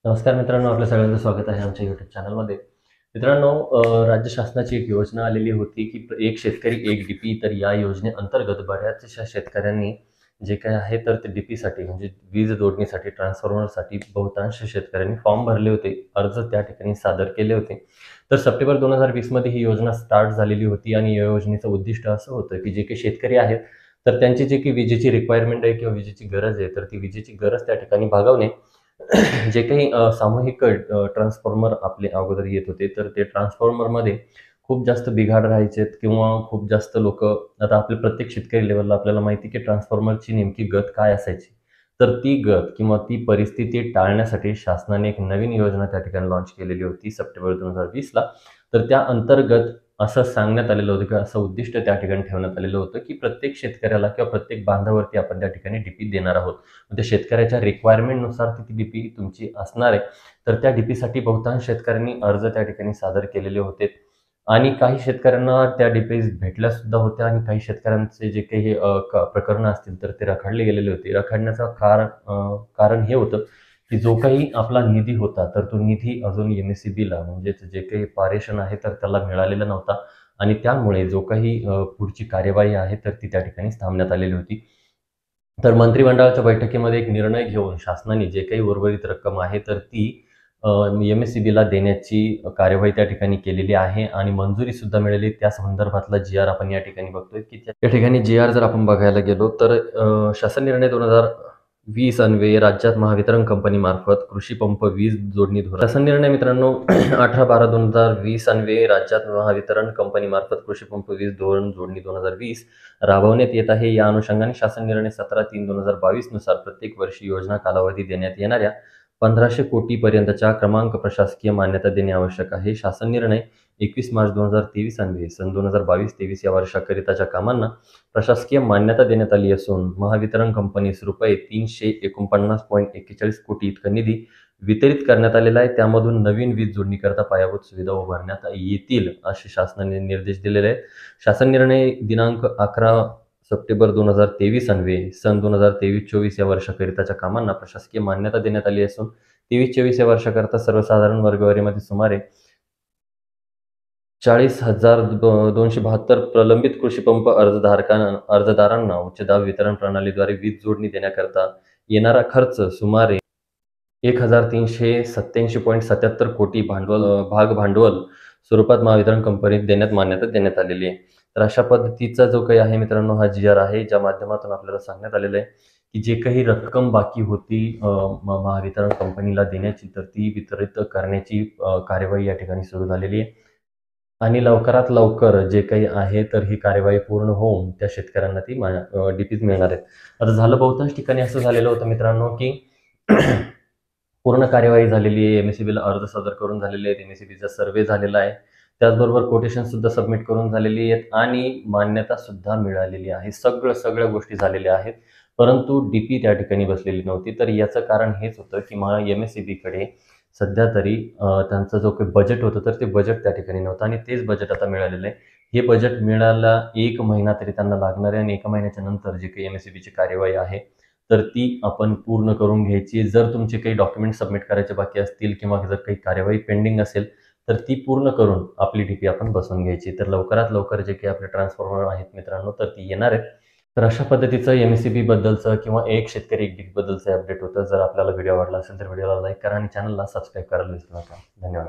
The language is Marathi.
नमस्कार मित्रांनो, आपल्या सगळ्यांचं स्वागत आहे आमच्या यूट्यूब चॅनलमध्ये. मित्रांनो, राज्य शासनाची एक योजना आलेली होती की एक शेतकरी एक डीपी. तर या योजनेअंतर्गत बऱ्याचशा शेतकऱ्यांनी जे काही आहे तर ते डीपीसाठी म्हणजे वीज जोडणीसाठी, ट्रान्सफॉर्मरसाठी बहुतांश शेतकऱ्यांनी फॉर्म भरले होते, अर्ज त्या ठिकाणी सादर केले होते. तर सप्टेंबर 2020 मध्ये ही योजना स्टार्ट झालेली होती आणि या योजनेचं उद्दिष्ट असं होतं की जे काही शेतकरी आहेत तर त्यांची जी काही विजेची रिक्वायरमेंट आहे किंवा विजेची गरज आहे, तर ती विजेची गरज त्या ठिकाणी भागवणे. जे काही सामूहिक ट्रान्सफॉर्मर आपले अगोदर येत होते, तर ते ट्रान्सफॉर्मरमध्ये खूप जास्त बिघाड राहायचेत किंवा खूप जास्त लोकं आता आपल्या प्रत्येक शेतकरी लेव्हलला आपल्याला माहिती आहे, की ट्रान्सफॉर्मरची नेमकी गत काय असायची. तर ती गत किंवा ती परिस्थिती टाळण्यासाठी शासनाने एक नवीन योजना त्या ठिकाणी लॉन्च केलेली होती सप्टेंबर 2020ला. तर त्या अंतर्गत असं सांगण्यात आलेलं होतं, की असं उद्दिष्ट त्या ठिकाणी ठेवण्यात आलेलं होतं, की प्रत्येक शेतकऱ्याला किंवा प्रत्येक बांधावरती आपण त्या ठिकाणी डीपी देणार आहोत. त्या शेतकऱ्याच्या रिक्वायरमेंटनुसार ती डीपी तुमची असणार आहे. तर त्या डीपीसाठी बहुतांश शेतकऱ्यांनी अर्ज त्या ठिकाणी सादर केलेले होते आणि काही शेतकऱ्यांना त्या डीपीज भेटल्या सुद्धा होत्या आणि काही शेतकऱ्यांचे जे काही प्रकरणं असतील तर ते रखडले गेलेले होते. रखडण्याचं कारण हे होतं, की जो काही आपला निधी होता, तर तो निधी अजून एम-एस-सी-बीला म्हणजेच जे काही पारेषण आहे तर त्याला मिळालेला नव्हता आणि त्यामुळे जो काही पुढची कार्यवाही आहे तर ती त्या ठिकाणी थांबण्यात आलेली होती. तर मंत्रिमंडळाच्या बैठकीमध्ये एक निर्णय घेऊन शासनाने जे काही उर्वरित रक्कम आहे तर ती एम-एस-सी-बीला देण्याची कार्यवाही त्या ठिकाणी केलेली आहे आणि मंजुरीसुद्धा मिळाली. त्या संदर्भातला जी-आर आपण या ठिकाणी बघतोय, की त्या ठिकाणी जी-आर जर आपण बघायला गेलो तर शासन निर्णय 2020 अन्वये राज्यात महावितरण कंपनीमार्फत कृषी पंप वीज जोडणी धोरण. शासन निर्णय मित्रांनो 18/12/2020 अन्वये राज्यात महावितरण कंपनीमार्फत कृषी पंप वीज धोरण जोडणी 2020 राबवण्यात येत आहे. या अनुषंगाने शासन निर्णय 17/3/2022 नुसार प्रत्येक वर्षी योजना कालावधी देण्यात येणाऱ्या 1,500 कोटी पर्यंतच्या क्रमांक प्रशासकीय मान्यता देणे आवश्यक आहे. शासन निर्णय 21 मार्च 2023 अन्वये सन 2022-23 या वर्षाकरिताच्या कामांना प्रशासकीय मान्यता देण्यात आली असून महावितरण कंपनीस रुपये 349.41 कोटी इतका निधी वितरित करण्यात आलेला आहे. त्यामधून नवीन वीज जोडणीकरता पायाभूत सुविधा उभारण्यात येतील असे शासनाने निर्देश दिलेले आहेत. शासन निर्णय दिनांक 11 सप्टेंबर 2023 अन्वये सन 2023-24 या वर्षाकरिताच्या कामांना प्रशासकीय मान्यता देण्यात आली असून 23-24 या वर्षाकरता सर्वसाधारण वर्गवारीमध्ये सुमारे 40,272 प्रलंबित कृषीपंप अर्जदारांना उच्च दाब वितरण प्रणालीद्वारे वीज जोडणी देण्याकरता येणारा खर्च सुमारे 1,387.77 कोटी भाग भांडवल स्वरूपात महावितरण कंपनीत देण्यात मान्यता देण्यात आलेली आहे. तर अशा पद्धतीचा जो काही आहे मित्रांनो हा जी-आर आहे, ज्या माध्यमातून आपल्याला सांगण्यात आलेलं आहे, की जे काही रक्कम बाकी होती महावितरण कंपनीला देण्याची, तर ती वितरित करण्याची कार्यवाही या ठिकाणी सुरू झालेली आहे. आणि लवकरात लवकर जे काही आहे तर ही कार्यवाही पूर्ण होऊन त्या शेतकऱ्यांना ती डीपीज मिळणार आहेत. आता झालं बहुतांश ठिकाणी असं झालेलं होतं मित्रांनो, की पूर्ण कार्यवाही झालेली आहे. एम-एस-सी-बीला अर्ज सादर करून झालेले आहेत. एम-एस-सी-बीचा सर्व्हे झालेला आहे. त्याचबरोबर कोटेशनसुद्धा सबमिट करून झालेली आहेत आणि मान्यतासुद्धा मिळालेली आहे. सगळ्या गोष्टी झालेल्या आहेत. परंतु डीपी त्या ठिकाणी बसलेली नव्हती. तर याचं कारण हेच होतं, की एम-एस-सी-बीकडे सध्या तरी त्यांचा जो काही बजेट होतं, तर ते बजेट त्या ठिकाणी नव्हतं आणि तेच बजेट आता मिळालेलं आहे. हे बजेट मिळायला 1 महिना तरी त्यांना लागणार आहे आणि 1 महिन्याच्या नंतर जी काही एम-एस-सी-बीची कार्यवाही आहे, तर ती आपण पूर्ण करून घ्यायची. जर तुमचे काही डॉक्युमेंट सबमिट करायचे बाकी असतील किंवा जर काही कार्यवाही पेंडिंग असेल, तर ती पूर्ण करून आपली डीपी आपण बसवून घ्यायची. तर लवकरात लवकर जे काही आपले ट्रान्सफॉर्मर आहेत मित्रांनो, तर ती येणार आहेत. तर अशा पद्धतीचं एम-एस-सी-बी बद्दलचं किंवा एक शेतकरी एक डीपी बद्दलचं अपडेट होतं. जर आपल्याला व्हिडिओ आवडला असेल तर व्हिडिओला लाईक करा आणि चॅनलला सबस्क्राईब करायला विसरू नका. धन्यवाद.